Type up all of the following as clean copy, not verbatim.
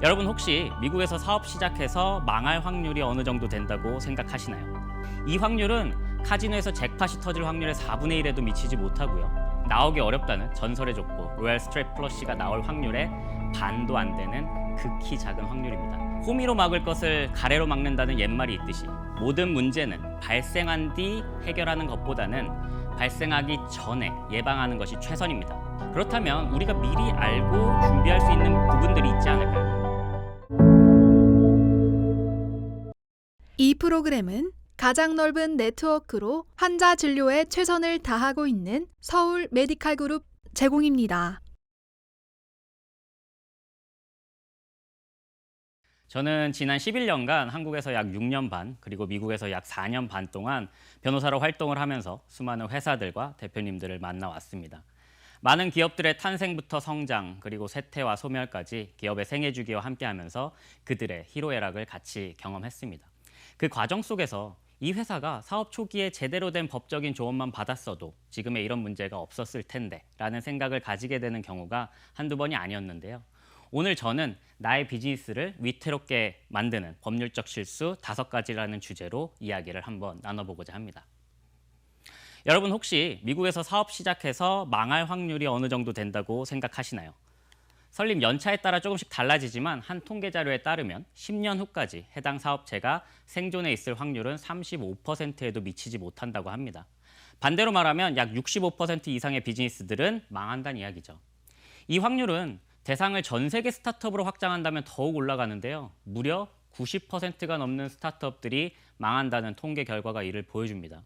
여러분 혹시 미국에서 사업 시작해서 망할 확률이 어느 정도 된다고 생각하시나요? 이 확률은 카지노에서 잭팟이 터질 확률의 4분의 1에도 미치지 못하고요. 나오기 어렵다는 전설의 족보 로얄 스트레이트 플러시가 나올 확률의 반도 안 되는 극히 작은 확률입니다. 호미로 막을 것을 가래로 막는다는 옛말이 있듯이 모든 문제는 발생한 뒤 해결하는 것보다는 발생하기 전에 예방하는 것이 최선입니다. 그렇다면 우리가 미리 알고 준비할 수 있는 부분들이 있지 않을까요? 이 프로그램은 가장 넓은 네트워크로 환자 진료에 최선을 다하고 있는 서울 메디칼 그룹 제공입니다. 저는 지난 11년간 한국에서 약 6년 반, 그리고 미국에서 약 4년 반 동안 변호사로 활동을 하면서 수많은 회사들과 대표님들을 만나왔습니다. 많은 기업들의 탄생부터 성장, 그리고 쇠퇴와 소멸까지 기업의 생애주기와 함께하면서 그들의 희로애락을 같이 경험했습니다. 그 과정 속에서 이 회사가 사업 초기에 제대로 된 법적인 조언만 받았어도 지금의 이런 문제가 없었을 텐데 라는 생각을 가지게 되는 경우가 한두 번이 아니었는데요. 오늘 저는 나의 비즈니스를 위태롭게 만드는 법률적 실수 5가지라는 주제로 이야기를 한번 나눠보고자 합니다. 여러분 혹시 미국에서 사업 시작해서 망할 확률이 어느 정도 된다고 생각하시나요? 설립 연차에 따라 조금씩 달라지지만 한 통계 자료에 따르면 10년 후까지 해당 사업체가 생존해 있을 확률은 35%에도 미치지 못한다고 합니다. 반대로 말하면 약 65% 이상의 비즈니스들은 망한다는 이야기죠. 이 확률은 대상을 전 세계 스타트업으로 확장한다면 더욱 올라가는데요. 무려 90%가 넘는 스타트업들이 망한다는 통계 결과가 이를 보여줍니다.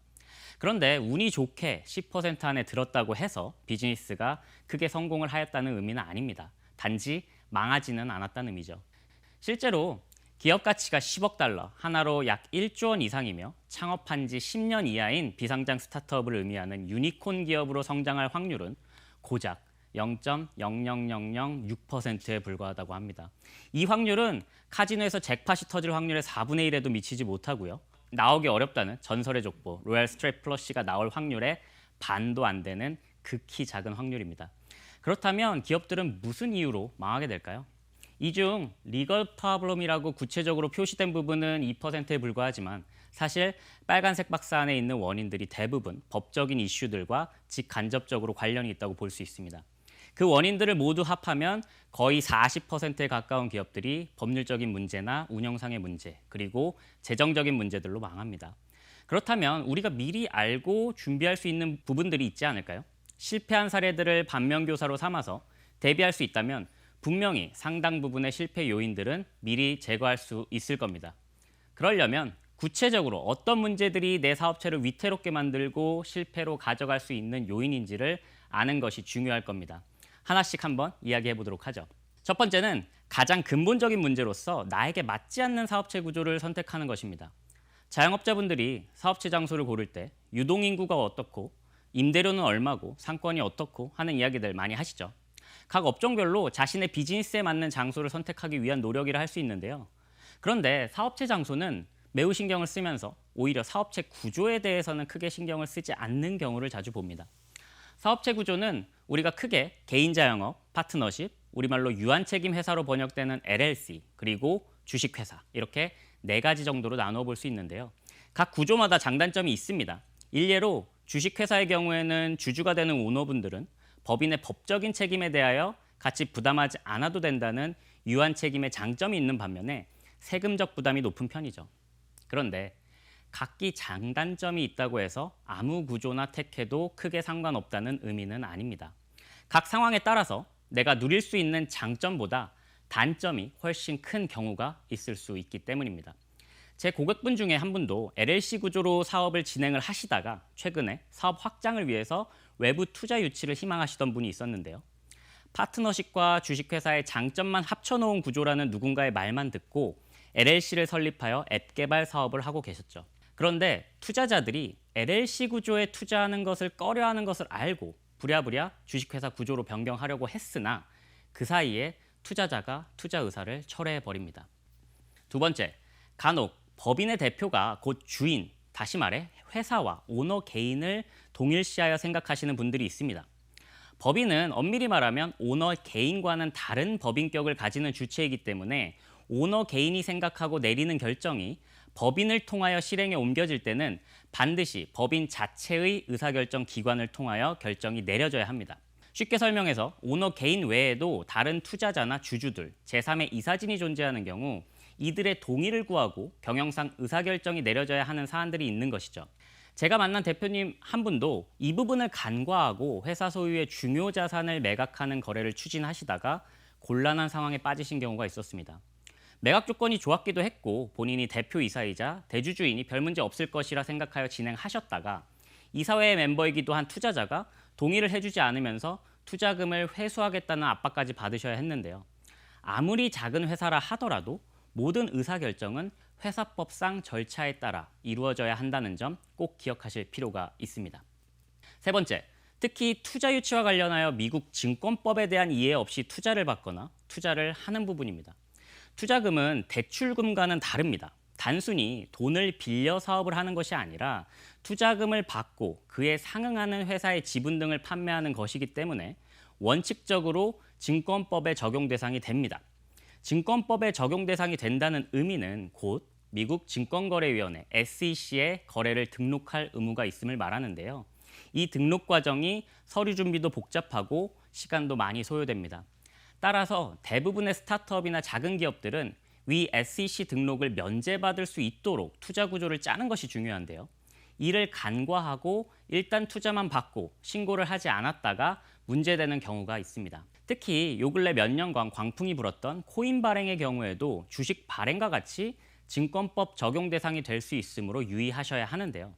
그런데 운이 좋게 10% 안에 들었다고 해서 비즈니스가 크게 성공을 하였다는 의미는 아닙니다. 단지 망하지는 않았다는 의미죠. 실제로 기업 가치가 10억 달러, 하나로 약 1조 원 이상이며 창업한 지 10년 이하인 비상장 스타트업을 의미하는 유니콘 기업으로 성장할 확률은 고작 0.00006%에 불과하다고 합니다. 이 확률은 카지노에서 잭팟이 터질 확률의 4분의 1에도 미치지 못하고요. 나오기 어렵다는 전설의 족보 로얄 스트레이트 플러시가 나올 확률의 반도 안 되는 극히 작은 확률입니다. 그렇다면 기업들은 무슨 이유로 망하게 될까요? 이 중 리걸 프로블럼이라고 구체적으로 표시된 부분은 2%에 불과하지만 사실 빨간색 박스 안에 있는 원인들이 대부분 법적인 이슈들과 직간접적으로 관련이 있다고 볼 수 있습니다. 그 원인들을 모두 합하면 거의 40%에 가까운 기업들이 법률적인 문제나 운영상의 문제, 그리고 재정적인 문제들로 망합니다. 그렇다면 우리가 미리 알고 준비할 수 있는 부분들이 있지 않을까요? 실패한 사례들을 반면교사로 삼아서 대비할 수 있다면 분명히 상당 부분의 실패 요인들은 미리 제거할 수 있을 겁니다. 그러려면 구체적으로 어떤 문제들이 내 사업체를 위태롭게 만들고 실패로 가져갈 수 있는 요인인지를 아는 것이 중요할 겁니다. 하나씩 한번 이야기해 보도록 하죠. 첫 번째는 가장 근본적인 문제로서 나에게 맞지 않는 사업체 구조를 선택하는 것입니다. 자영업자분들이 사업체 장소를 고를 때 유동인구가 어떻고 임대료는 얼마고 상권이 어떻고 하는 이야기들 많이 하시죠. 각 업종별로 자신의 비즈니스에 맞는 장소를 선택하기 위한 노력이라 할 수 있는데요. 그런데 사업체 장소는 매우 신경을 쓰면서 오히려 사업체 구조에 대해서는 크게 신경을 쓰지 않는 경우를 자주 봅니다. 사업체 구조는 우리가 크게 개인자영업, 파트너십, 우리말로 유한책임 회사로 번역되는 LLC, 그리고 주식회사 이렇게 4가지 정도로 나누어 볼 수 있는데요. 각 구조마다 장단점이 있습니다. 일례로 주식회사의 경우에는 주주가 되는 오너분들은 법인의 법적인 책임에 대하여 같이 부담하지 않아도 된다는 유한책임의 장점이 있는 반면에 세금적 부담이 높은 편이죠. 그런데 각기 장단점이 있다고 해서 아무 구조나 택해도 크게 상관없다는 의미는 아닙니다. 각 상황에 따라서 내가 누릴 수 있는 장점보다 단점이 훨씬 큰 경우가 있을 수 있기 때문입니다. 제 고객분 중에 한 분도 LLC 구조로 사업을 진행을 하시다가 최근에 사업 확장을 위해서 외부 투자 유치를 희망하시던 분이 있었는데요. 파트너십과 주식회사의 장점만 합쳐놓은 구조라는 누군가의 말만 듣고 LLC를 설립하여 앱 개발 사업을 하고 계셨죠. 그런데 투자자들이 LLC 구조에 투자하는 것을 꺼려하는 것을 알고 부랴부랴 주식회사 구조로 변경하려고 했으나 그 사이에 투자자가 투자 의사를 철회해버립니다. 두 번째, 간혹 법인의 대표가 곧 주인, 다시 말해 회사와 오너 개인을 동일시하여 생각하시는 분들이 있습니다. 법인은 엄밀히 말하면 오너 개인과는 다른 법인격을 가지는 주체이기 때문에 오너 개인이 생각하고 내리는 결정이 법인을 통하여 실행에 옮겨질 때는 반드시 법인 자체의 의사결정 기관을 통하여 결정이 내려져야 합니다. 쉽게 설명해서 오너 개인 외에도 다른 투자자나 주주들, 제3의 이사진이 존재하는 경우 이들의 동의를 구하고 경영상 의사결정이 내려져야 하는 사안들이 있는 것이죠. 제가 만난 대표님 한 분도 이 부분을 간과하고 회사 소유의 중요 자산을 매각하는 거래를 추진하시다가 곤란한 상황에 빠지신 경우가 있었습니다. 매각 조건이 좋았기도 했고 본인이 대표이사이자 대주주이니 별 문제 없을 것이라 생각하여 진행하셨다가 이사회의 멤버이기도 한 투자자가 동의를 해주지 않으면서 투자금을 회수하겠다는 압박까지 받으셔야 했는데요. 아무리 작은 회사라 하더라도 모든 의사결정은 회사법상 절차에 따라 이루어져야 한다는 점 꼭 기억하실 필요가 있습니다. 세 번째, 특히 투자 유치와 관련하여 미국 증권법에 대한 이해 없이 투자를 받거나 투자를 하는 부분입니다. 투자금은 대출금과는 다릅니다. 단순히 돈을 빌려 사업을 하는 것이 아니라 투자금을 받고 그에 상응하는 회사의 지분 등을 판매하는 것이기 때문에 원칙적으로 증권법의 적용 대상이 됩니다. 증권법의 적용 대상이 된다는 의미는 곧 미국 증권거래위원회 SEC에 거래를 등록할 의무가 있음을 말하는데요. 이 등록 과정이 서류 준비도 복잡하고 시간도 많이 소요됩니다. 따라서 대부분의 스타트업이나 작은 기업들은 위 SEC 등록을 면제받을 수 있도록 투자 구조를 짜는 것이 중요한데요. 이를 간과하고 일단 투자만 받고 신고를 하지 않았다가 문제되는 경우가 있습니다. 특히 요 근래 몇 년간 광풍이 불었던 코인 발행의 경우에도 주식 발행과 같이 증권법 적용 대상이 될 수 있으므로 유의하셔야 하는데요.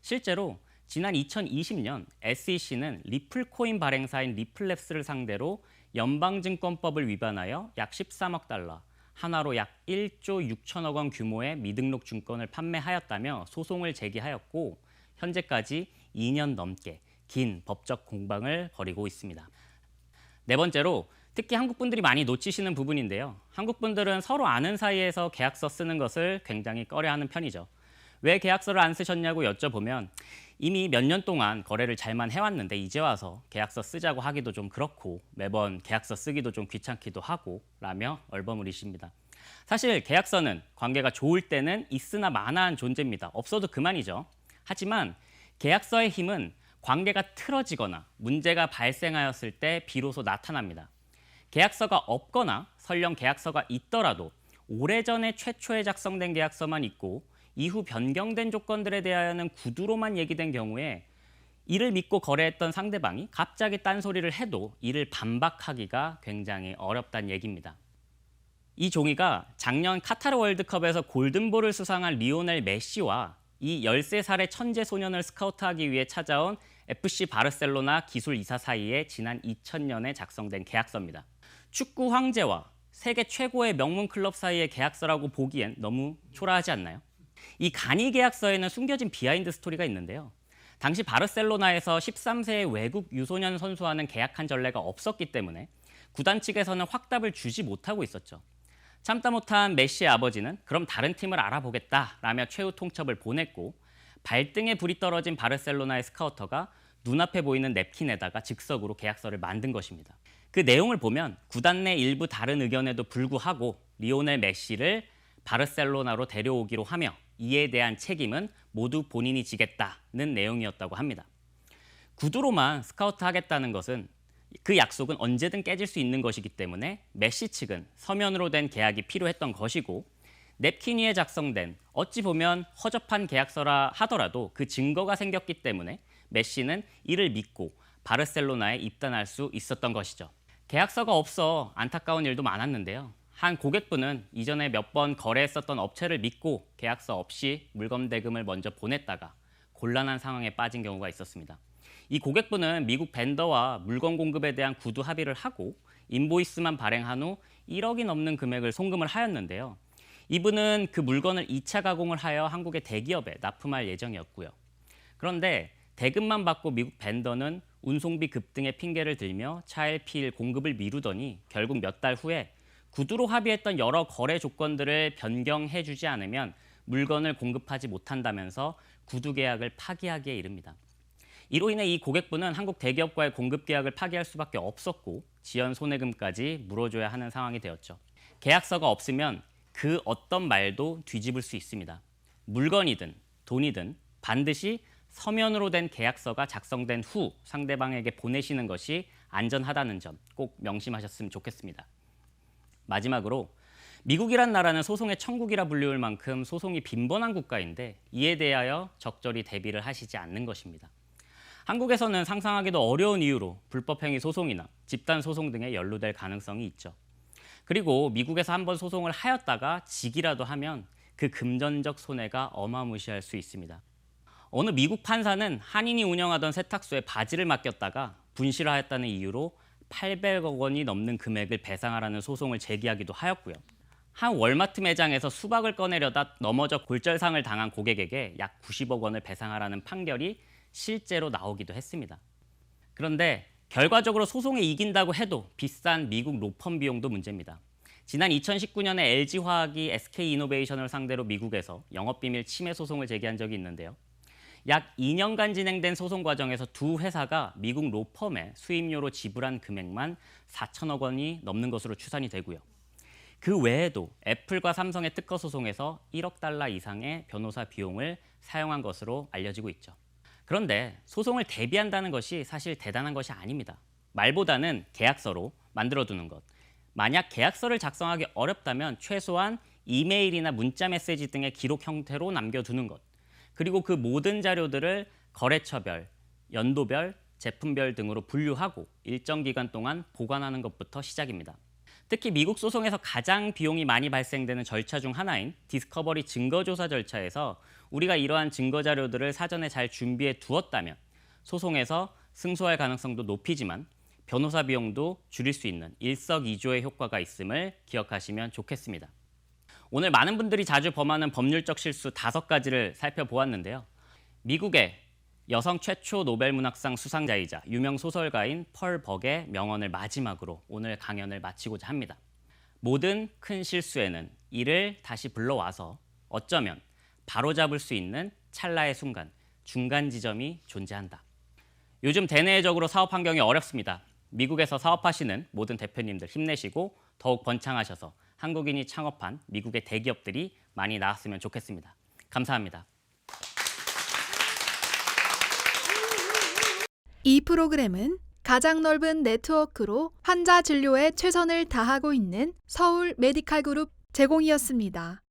실제로 지난 2020년 SEC는 리플 코인 발행사인 리플랩스를 상대로 연방증권법을 위반하여 약 13억 달러, 하나로 약 1조 6천억 원 규모의 미등록 증권을 판매하였다며 소송을 제기하였고 현재까지 2년 넘게 긴 법적 공방을 벌이고 있습니다. 네 번째로 특히 한국 분들이 많이 놓치시는 부분인데요. 한국 분들은 서로 아는 사이에서 계약서 쓰는 것을 굉장히 꺼려하는 편이죠. 왜 계약서를 안 쓰셨냐고 여쭤보면 이미 몇 년 동안 거래를 잘만 해왔는데 이제 와서 계약서 쓰자고 하기도 좀 그렇고 매번 계약서 쓰기도 좀 귀찮기도 하고 라며 얼버무리십니다. 사실 계약서는 관계가 좋을 때는 있으나 마나한 존재입니다. 없어도 그만이죠. 하지만 계약서의 힘은 관계가 틀어지거나 문제가 발생하였을 때 비로소 나타납니다. 계약서가 없거나 설령 계약서가 있더라도 오래전에 최초에 작성된 계약서만 있고 이후 변경된 조건들에 대하여는 구두로만 얘기된 경우에 이를 믿고 거래했던 상대방이 갑자기 딴소리를 해도 이를 반박하기가 굉장히 어렵다는 얘기입니다. 이 종이가 작년 카타르 월드컵에서 골든볼을 수상한 리오넬 메시와 이 13살의 천재 소년을 스카우트하기 위해 찾아온 FC 바르셀로나 기술 이사 사이에 지난 2000년에 작성된 계약서입니다. 축구 황제와 세계 최고의 명문 클럽 사이의 계약서라고 보기엔 너무 초라하지 않나요? 이 간이 계약서에는 숨겨진 비하인드 스토리가 있는데요. 당시 바르셀로나에서 13세의 외국 유소년 선수와는 계약한 전례가 없었기 때문에 구단 측에서는 확답을 주지 못하고 있었죠. 참다 못한 메시의 아버지는 그럼 다른 팀을 알아보겠다라며 최후 통첩을 보냈고 발등에 불이 떨어진 바르셀로나의 스카우터가 눈앞에 보이는 냅킨에다가 즉석으로 계약서를 만든 것입니다. 그 내용을 보면 구단 내 일부 다른 의견에도 불구하고 리오넬 메시를 바르셀로나로 데려오기로 하며 이에 대한 책임은 모두 본인이 지겠다는 내용이었다고 합니다. 구두로만 스카우트하겠다는 것은 그 약속은 언제든 깨질 수 있는 것이기 때문에 메시 측은 서면으로 된 계약이 필요했던 것이고 냅킨 위에 작성된 어찌 보면 허접한 계약서라 하더라도 그 증거가 생겼기 때문에 메시는 이를 믿고 바르셀로나에 입단할 수 있었던 것이죠. 계약서가 없어 안타까운 일도 많았는데요. 한 고객분은 이전에 몇 번 거래했었던 업체를 믿고 계약서 없이 물건 대금을 먼저 보냈다가 곤란한 상황에 빠진 경우가 있었습니다. 이 고객분은 미국 벤더와 물건 공급에 대한 구두 합의를 하고 인보이스만 발행한 후 1억이 넘는 금액을 송금을 하였는데요. 이분은 그 물건을 2차 가공을 하여 한국의 대기업에 납품할 예정이었고요. 그런데 대금만 받고 미국 벤더는 운송비 급등의 핑계를 들며 차일피일 공급을 미루더니 결국 몇 달 후에 구두로 합의했던 여러 거래 조건들을 변경해주지 않으면 물건을 공급하지 못한다면서 구두 계약을 파기하기에 이릅니다. 이로 인해 이 고객분은 한국 대기업과의 공급 계약을 파기할 수밖에 없었고 지연 손해금까지 물어줘야 하는 상황이 되었죠. 계약서가 없으면 그 어떤 말도 뒤집을 수 있습니다. 물건이든 돈이든 반드시 서면으로 된 계약서가 작성된 후 상대방에게 보내시는 것이 안전하다는 점 꼭 명심하셨으면 좋겠습니다. 마지막으로 미국이란 나라는 소송의 천국이라 불리울 만큼 소송이 빈번한 국가인데 이에 대하여 적절히 대비를 하시지 않는 것입니다. 한국에서는 상상하기도 어려운 이유로 불법행위 소송이나 집단 소송 등에 연루될 가능성이 있죠. 그리고 미국에서 한번 소송을 하였다가 지기라도 하면 그 금전적 손해가 어마무시할 수 있습니다. 어느 미국 판사는 한인이 운영하던 세탁소에 바지를 맡겼다가 분실하였다는 이유로 800억 원이 넘는 금액을 배상하라는 소송을 제기하기도 하였고요. 한 월마트 매장에서 수박을 꺼내려다 넘어져 골절상을 당한 고객에게 약 90억 원을 배상하라는 판결이 실제로 나오기도 했습니다. 그런데 결과적으로 소송에 이긴다고 해도 비싼 미국 로펌 비용도 문제입니다. 지난 2019년에 LG화학이 SK이노베이션을 상대로 미국에서 영업비밀 침해 소송을 제기한 적이 있는데요. 약 2년간 진행된 소송 과정에서 두 회사가 미국 로펌에 수임료로 지불한 금액만 4천억 원이 넘는 것으로 추산이 되고요. 그 외에도 애플과 삼성의 특허 소송에서 1억 달러 이상의 변호사 비용을 사용한 것으로 알려지고 있죠. 그런데 소송을 대비한다는 것이 사실 대단한 것이 아닙니다. 말보다는 계약서로 만들어두는 것. 만약 계약서를 작성하기 어렵다면 최소한 이메일이나 문자 메시지 등의 기록 형태로 남겨두는 것. 그리고 그 모든 자료들을 거래처별, 연도별, 제품별 등으로 분류하고 일정 기간 동안 보관하는 것부터 시작입니다. 특히 미국 소송에서 가장 비용이 많이 발생되는 절차 중 하나인 디스커버리 증거조사 절차에서 우리가 이러한 증거 자료들을 사전에 잘 준비해 두었다면 소송에서 승소할 가능성도 높이지만 변호사 비용도 줄일 수 있는 일석이조의 효과가 있음을 기억하시면 좋겠습니다. 오늘 많은 분들이 자주 범하는 법률적 실수 5가지를 살펴보았는데요. 미국의 여성 최초 노벨문학상 수상자이자 유명 소설가인 펄 벅의 명언을 마지막으로 오늘 강연을 마치고자 합니다. 모든 큰 실수에는 이를 다시 불러와서 어쩌면 바로잡을 수 있는 찰나의 순간, 중간 지점이 존재한다. 요즘 대내적으로 사업 환경이 어렵습니다. 미국에서 사업하시는 모든 대표님들 힘내시고 더욱 번창하셔서 한국인이 창업한 미국의 대기업들이 많이 나왔으면 좋겠습니다. 감사합니다. 이 프로그램은 가장 넓은 네트워크로 환자 진료에 최선을 다하고 있는 서울 메디칼 그룹 제공이었습니다.